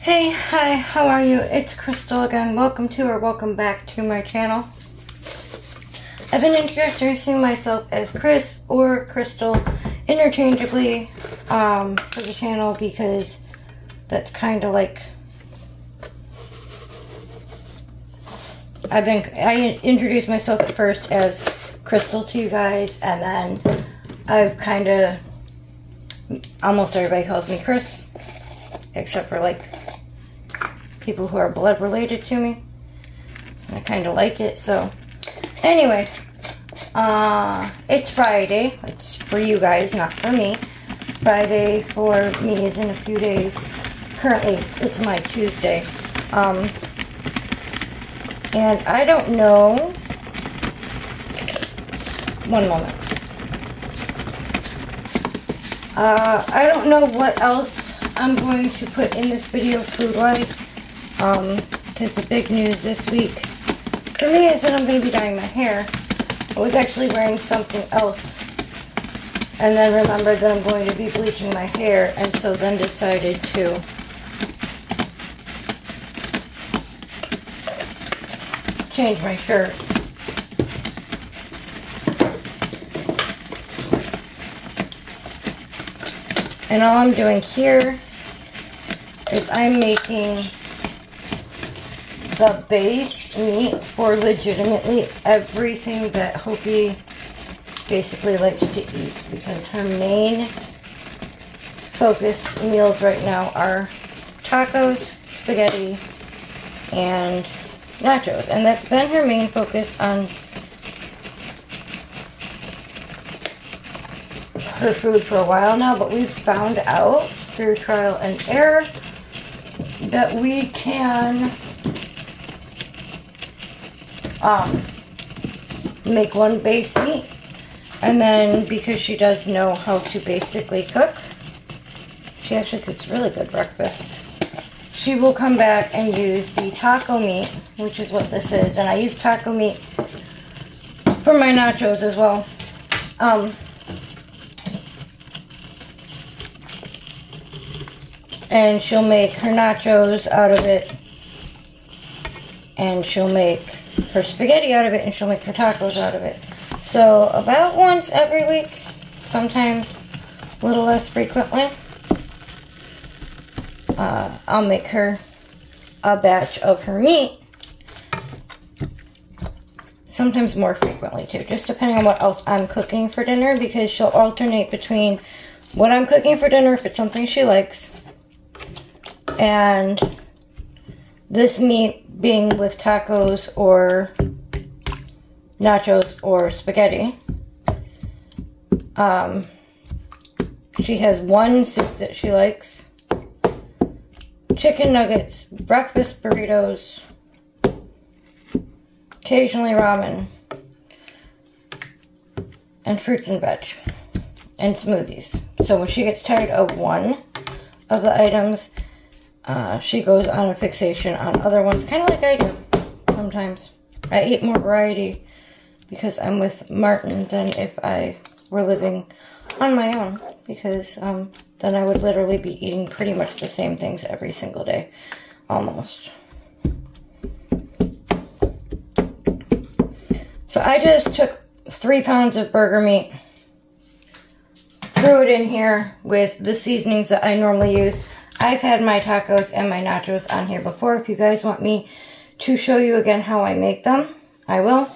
Hey, hi, how are you? It's Crystal again. Welcome to or welcome back to my channel. I've been introducing myself as Chris or Crystal interchangeably for the channel because that's kind of like I introduced myself at first as Crystal to you guys, and then I've kind of, almost everybody calls me Chris, except for like people who are blood related to me. I kind of like it. So anyway, it's Friday. It's for you guys, not for me. Friday for me is in a few days. Currently it's my Tuesday, and I don't know, one moment, I don't know what else I'm going to put in this video food-wise, because the big news this week for me is that I'm going to be dyeing my hair. I was actually wearing something else, and then remembered that I'm going to be bleaching my hair, and so then decided to change my shirt. And all I'm doing here is I'm making the base meat for legitimately everything that Hopi basically likes to eat, because her main focused meals right now are tacos, spaghetti, and nachos. And that's been her main focus on her food for a while now, but we've found out through trial and error that we can make one base meat, and then because she does know how to basically cook, she actually cooks really good breakfast, she will come back and use the taco meat, which is what this is. And I use taco meat for my nachos as well. And she'll make her nachos out of it, and she'll make her spaghetti out of it, and she'll make her tacos out of it. So about once every week, sometimes a little less frequently, I'll make her a batch of her meat. Sometimes more frequently too, just depending on what else I'm cooking for dinner, because she'll alternate between what I'm cooking for dinner, if it's something she likes, and this meat being with tacos or nachos or spaghetti. She has one soup that she likes, chicken nuggets, breakfast burritos, occasionally ramen, and fruits and veg, and smoothies. So when she gets tired of one of the items, she goes on a fixation on other ones, kind of like I do sometimes. I eat more variety because I'm with Martin than if I were living on my own, because then I would literally be eating pretty much the same things every single day, almost. So I just took 3 pounds of burger meat, threw it in here with the seasonings that I normally use. I've had my tacos and my nachos on here before. If you guys want me to show you again how I make them, I will.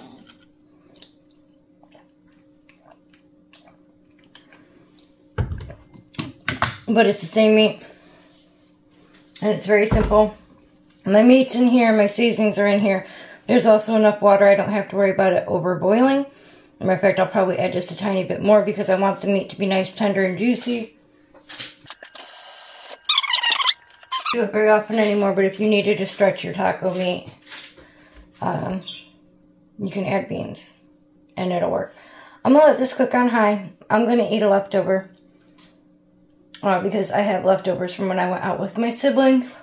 But it's the same meat, and it's very simple. My meat's in here, my seasonings are in here. There's also enough water, I don't have to worry about it over boiling. As a matter of fact, I'll probably add just a tiny bit more because I want the meat to be nice, tender, and juicy. Do it very often anymore, but if you needed to stretch your taco meat, you can add beans and it'll work. I'm gonna let this cook on high. I'm gonna eat a leftover because I have leftovers from when I went out with my siblings.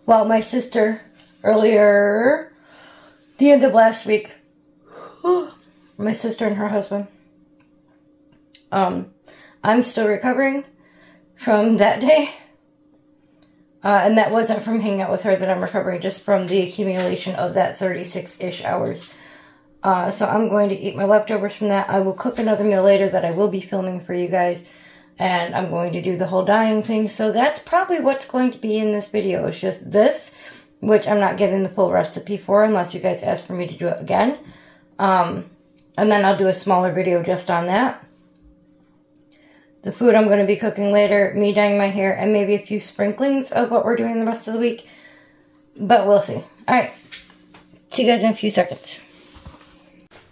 Well, my sister earlier, the end of last week, my sister and her husband. I'm still recovering from that day. And that wasn't from hanging out with her that I'm recovering, just from the accumulation of that 36-ish hours. So I'm going to eat my leftovers from that. I will cook another meal later that I will be filming for you guys. And I'm going to do the whole dyeing thing. So that's probably what's going to be in this video. It's just this, which I'm not giving the full recipe for unless you guys ask for me to do it again. And then I'll do a smaller video just on that. The food I'm going to be cooking later, me dyeing my hair, and maybe a few sprinklings of what we're doing the rest of the week. But we'll see. Alright. See you guys in a few seconds.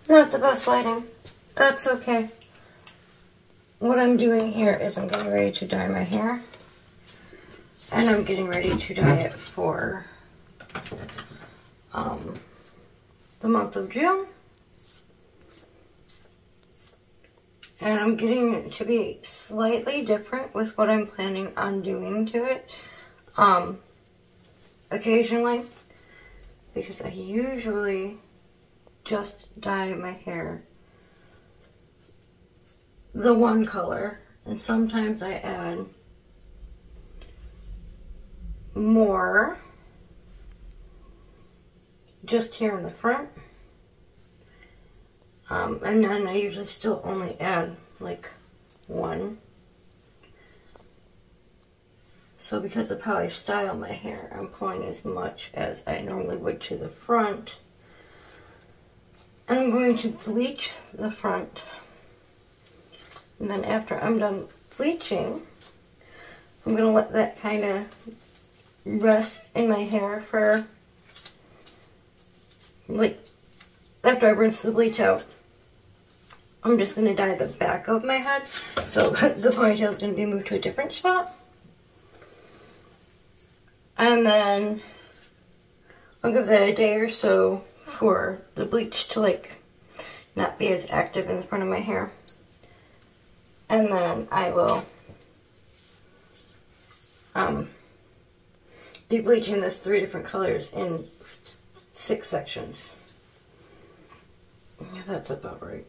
Not the best lighting. That's okay. What I'm doing here is I'm getting ready to dye my hair. And I'm getting ready to dye it for the month of June. And I'm getting it to be slightly different with what I'm planning on doing to it occasionally, because I usually just dye my hair the one color, and sometimes I add more just here in the front. And then I usually still only add like one. So because of how I style my hair, I'm pulling as much as I normally would to the front. And I'm going to bleach the front. And then after I'm done bleaching, I'm going to let that kind of rest in my hair for, like, after I rinse the bleach out. I'm just going to dye the back of my head. So the ponytail is going to be moved to a different spot. And then I'll give that a day or so for the bleach to, like, not be as active in the front of my hair. And then I will be bleaching this 3 different colors in 6 sections. Yeah, that's about right.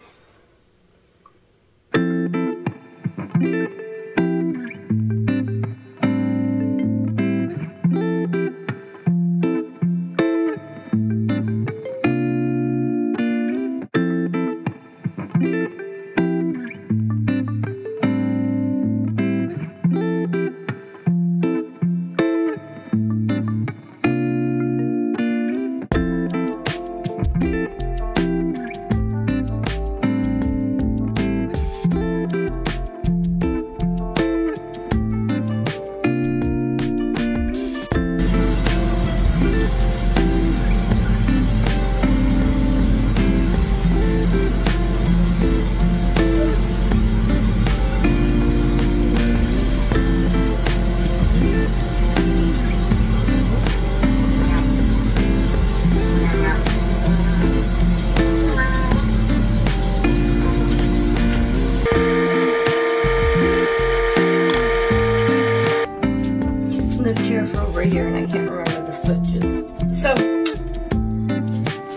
Lived here for over a year and I can't remember the switches. So,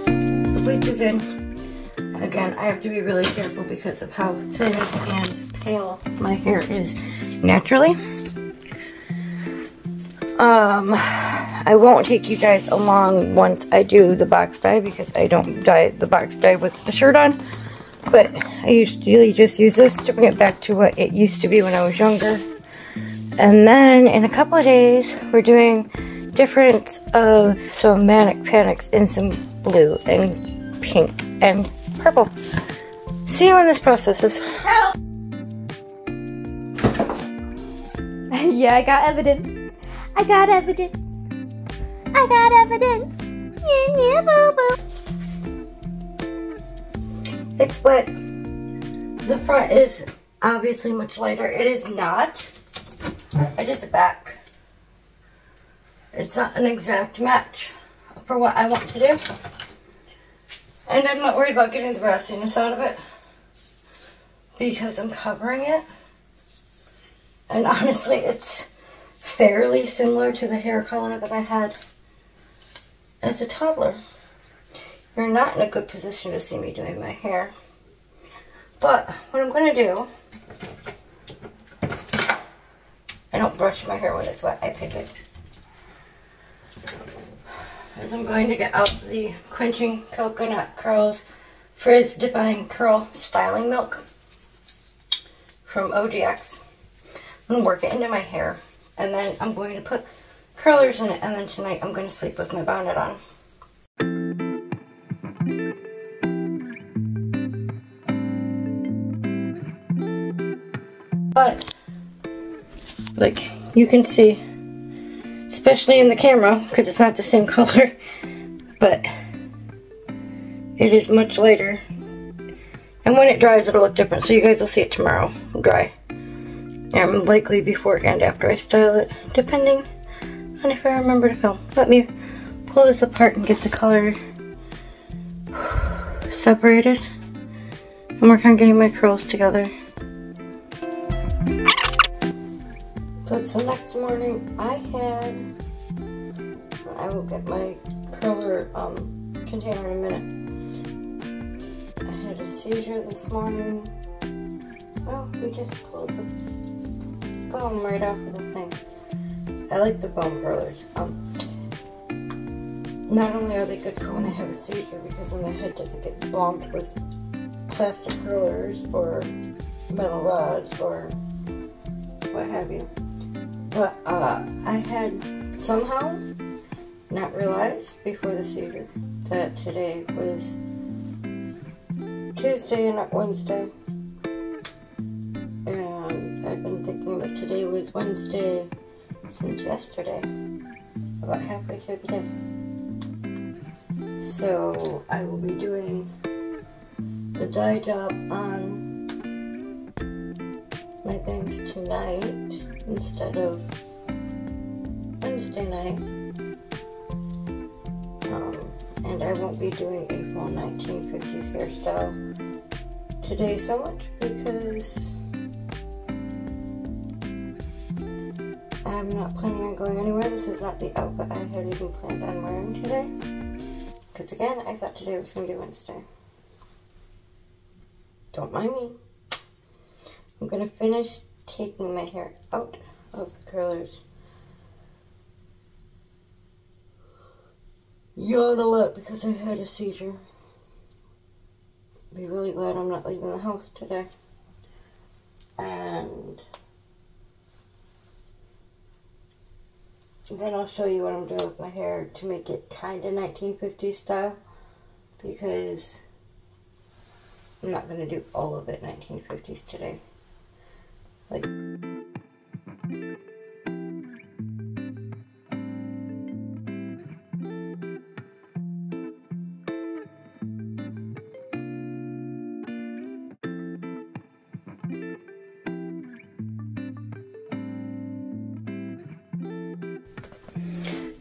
the bleach is in. Again, I have to be really careful because of how thin and pale my hair is naturally. I won't take you guys along once I do the box dye because I don't dye the box dye with the shirt on. But I usually just use this to bring it back to what it used to be when I was younger. And then in a couple of days, we're doing different of some Manic Panics in some blue and pink and purple. See you when this processes. Help! Yeah, I got evidence. I got evidence. I got evidence. Yeah, yeah, boo boo. It's wet. The front is obviously much lighter. It is not. I did the back. It's not an exact match for what I want to do. And I'm not worried about getting the brassiness out of it because I'm covering it. And honestly, it's fairly similar to the hair color that I had as a toddler. You're not in a good position to see me doing my hair. But what I'm going to do, I don't brush my hair when it's wet, I pick it. is I'm going to get out the Quenching Coconut Curls Frizz Defying Curl Styling Milk from OGX. I'm going to work it into my hair, and then I'm going to put curlers in it, and then tonight I'm going to sleep with my bonnet on. But, like you can see, especially in the camera, because it's not the same color, but it is much lighter. And when it dries, it'll look different, so you guys will see it tomorrow, dry. And likely before and after I style it, depending on if I remember to film. Let me pull this apart and get the color separated, and work on getting my curls together. So it's the next morning. I will get my curler container in a minute. I had a seizure this morning. Oh, we just pulled the foam right off of the thing. I like the foam curlers. Not only are they good for when I have a seizure, because then my head doesn't get bombed with plastic curlers or metal rods or what have you. But I had somehow not realized before the seizure that today was Tuesday and not Wednesday. And I've been thinking that today was Wednesday since yesterday, about halfway through the day. So I will be doing the dye job on my things tonight instead of Wednesday night. And I won't be doing a full 1950s hairstyle today so much because I'm not planning on going anywhere. This is not the outfit I had even planned on wearing today. Because again, I thought today was going to be Wednesday. Don't mind me. I'm going to finish taking my hair out of the curlers. Yawn a lot because I had a seizure. Be really glad I'm not leaving the house today. And then I'll show you what I'm doing with my hair to make it kind of 1950s style, because I'm not going to do all of it 1950s today. Like,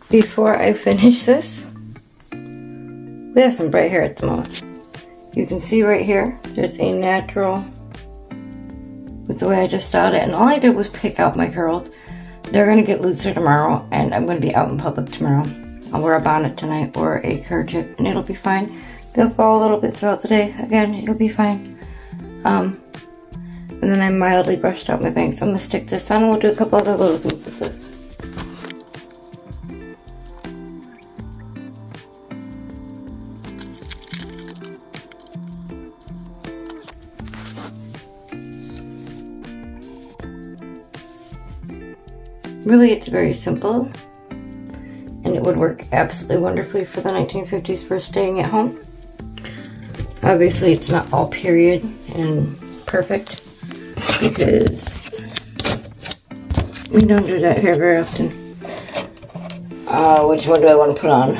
before I finish this, we have some bright hair at the moment. You can see right here, there's a natural with the way I just styled it, and all I did was pick out my curls. They're going to get looser tomorrow, and I'm going to be out in public tomorrow. I'll wear a bonnet tonight or a kerchief, and it'll be fine. They'll fall a little bit throughout the day. Again, it'll be fine. And then I mildly brushed out my bangs. I'm going to stick this on, and we'll do a couple other little things with it. Really, it's very simple, and it would work absolutely wonderfully for the 1950s for staying at home. Obviously, it's not all period and perfect, because we don't do that here very often. Which one do I want to put on?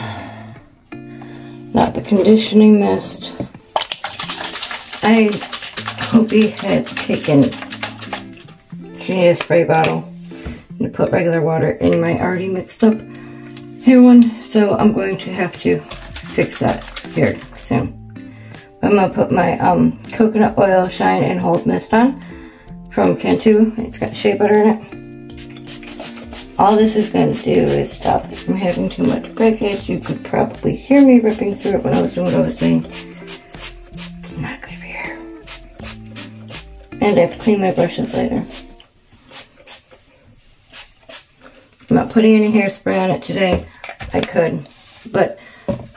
Not the conditioning mist. I hope he had taken a spray bottle to put regular water in my already mixed up hair one, so I'm going to have to fix that here soon. I'm going to put my coconut oil shine and hold mist on from Canva. It's got shea butter in it. All this is going to do is stop it from having too much breakage. You could probably hear me ripping through it when I was doing what I was doing. It's not good for your hair. And I have to clean my brushes later. I'm not putting any hairspray on it today. I could, but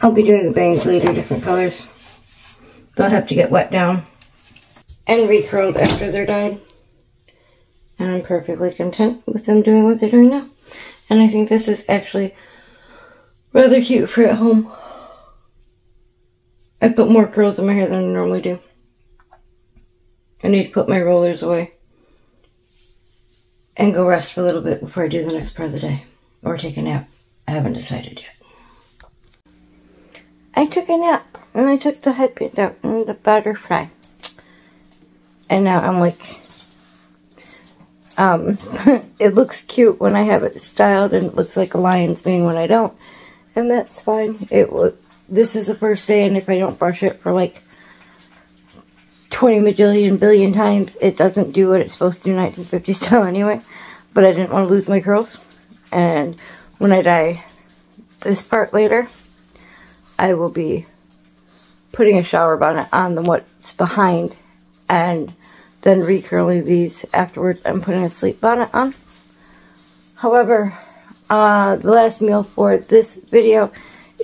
I'll be doing the bangs later, different colors. They'll have to get wet down and recurled after they're dyed. And I'm perfectly content with them doing what they're doing now. And I think this is actually rather cute for at home. I put more curls in my hair than I normally do. I need to put my rollers away and go rest for a little bit before I do the next part of the day. Or take a nap. I haven't decided yet. I took a nap and I took the headband out and the butterfly. And now I'm like, it looks cute when I have it styled and it looks like a lion's mane when I don't. And that's fine. This is the first day, and if I don't brush it for like 20 majillion billion times, it doesn't do what it's supposed to do 1950 style anyway. But I didn't want to lose my curls. And when I dye this part later, I will be putting a shower bonnet on what's behind and then recurling these afterwards and putting a sleep bonnet on. However, the last meal for this video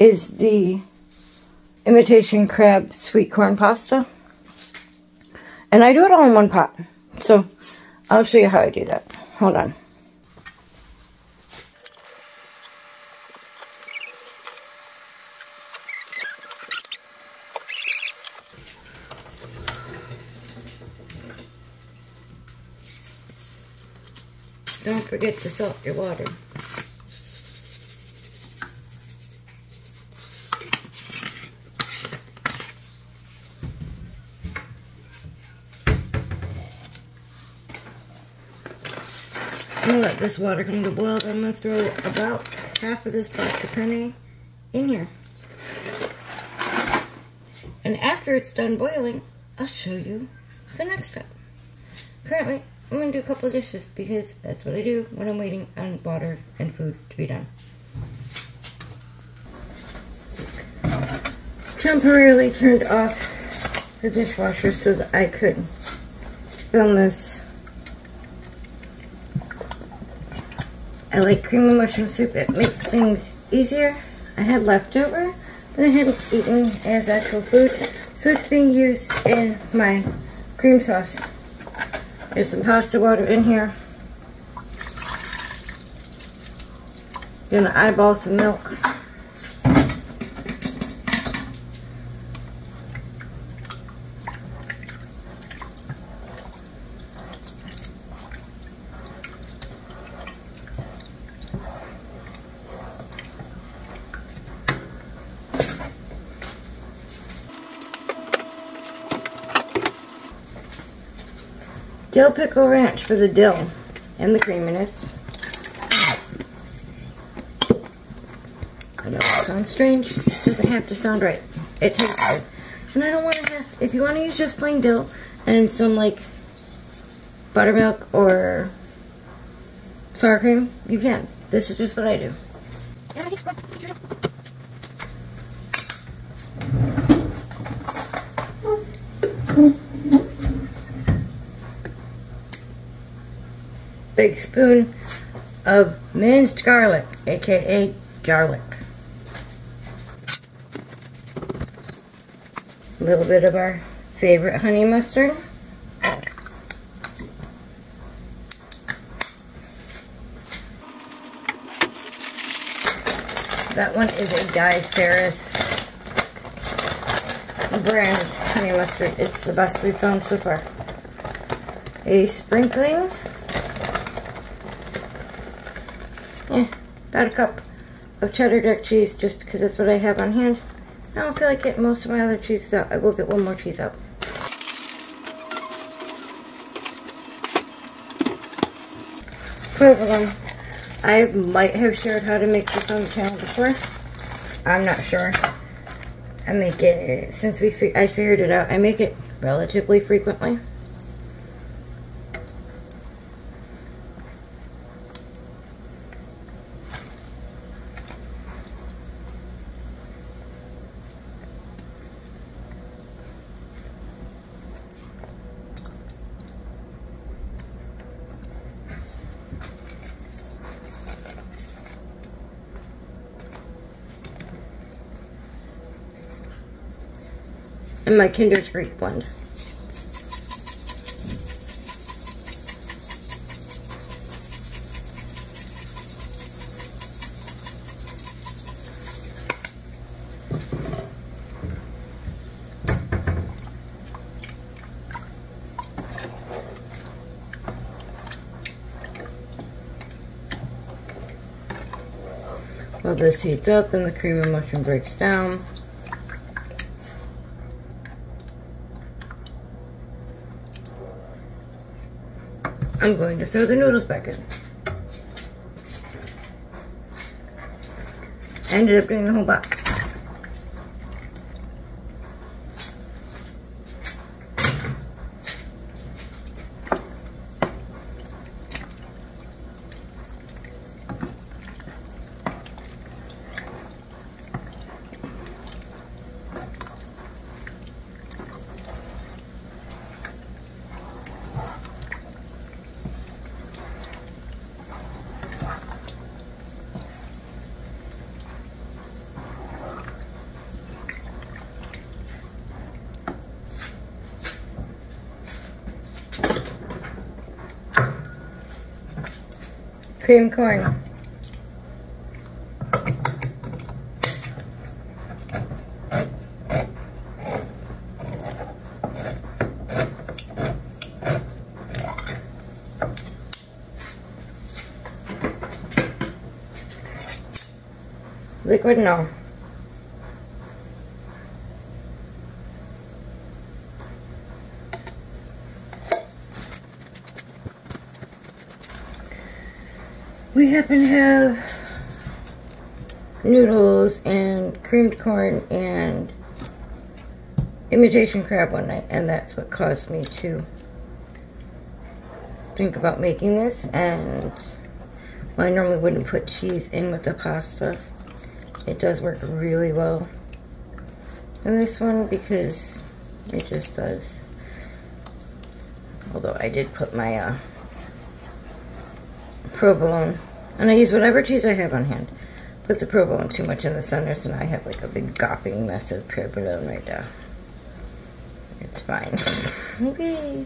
is the imitation crab sweet corn pasta. And I do it all in one pot. So I'll show you how I do that. Hold on. Don't forget to salt your water. I'm going to let this water come to boil. I'm going to throw about half of this box of penne in here. And after it's done boiling, I'll show you the next step. Currently, I'm going to do a couple of dishes because that's what I do when I'm waiting on water and food to be done. Temporarily turned off the dishwasher so that I could film this. I like cream and mushroom soup. It makes things easier. I had leftover that I hadn't eaten as actual food, so it's being used in my cream sauce. There's some pasta water in here. Gonna eyeball some milk. Dill pickle ranch for the dill and the creaminess. I know it sounds strange. It doesn't have to sound right. It tastes good. And I don't want to have, if you want to use just plain dill and some like buttermilk or sour cream, you can. This is just what I do. Big spoon of minced garlic, aka garlic. A little bit of our favorite honey mustard. That one is a Guy Ferris brand honey mustard. It's the best we've found so far. A sprinkling. About a cup of cheddar dark cheese, just because that's what I have on hand. I don't feel like getting most of my other cheeses out. I will get one more cheese out. Provolone. I might have shared how to make this on the channel before. I'm not sure. I make it, since I figured it out, I make it relatively frequently. and my Kinder Greek blend. While this heats up and the cream of mushroom breaks down, I'm going to throw the noodles back in. I ended up doing the whole box. Cream corn. Liquid, no. We happen to have noodles and creamed corn and imitation crab one night, and that's what caused me to think about making this. And well, I normally wouldn't put cheese in with the pasta. It does work really well in this one because it just does. Although I did put my provolone, and I use whatever cheese I have on hand. Put the provolone too much in the center, so now I have like a big gawping mess of provolone right now. It's fine. Okay.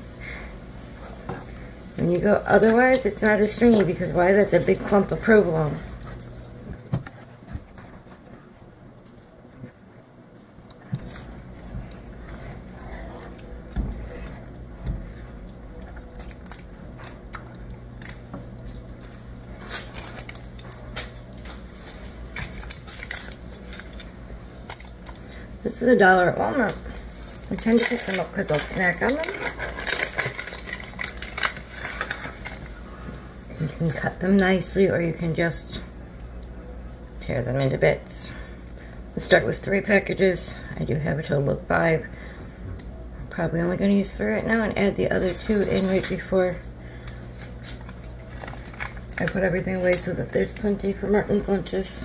When you go otherwise, it's not as stringy because why? That's a big clump of provolone. This is $1 at Walmart. I tend to pick them up because I'll snack on them. You can cut them nicely, or you can just tear them into bits. Let's start with 3 packages. I do have a total of 5. I'm probably only going to use 3 right now and add the other 2 in right before I put everything away so that there's plenty for Martin's lunches.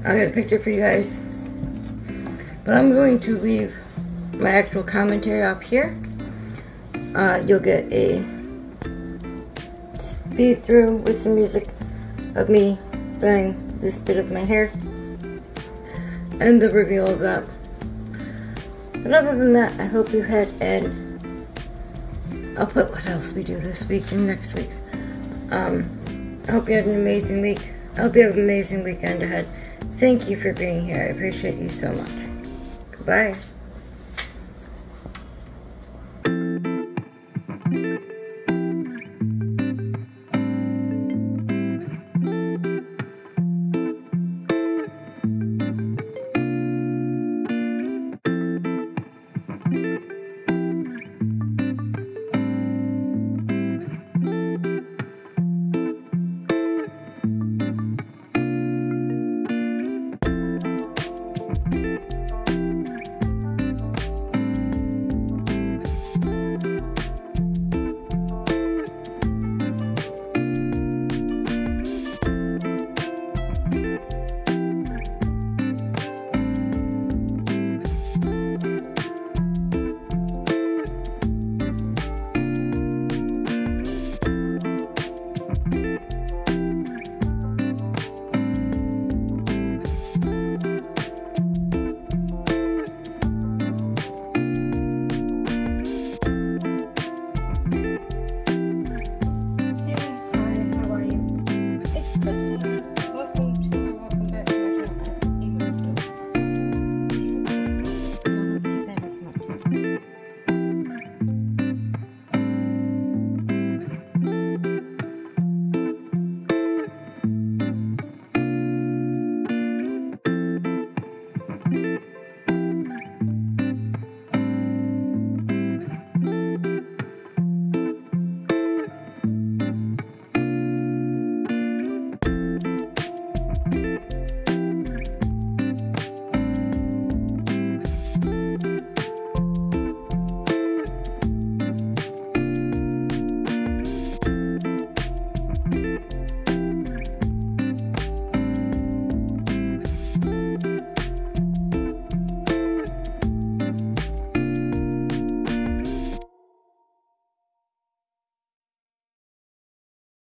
I got a picture for you guys, but I'm going to leave my actual commentary up here. You'll get a speed through with some music of me doing this bit of my hair and the reveal of that. But other than that, I hope you had I'll put what else we do this week and next week's. I hope you had an amazing week. I hope you have an amazing weekend ahead. Thank you for being here. I appreciate you so much. Goodbye.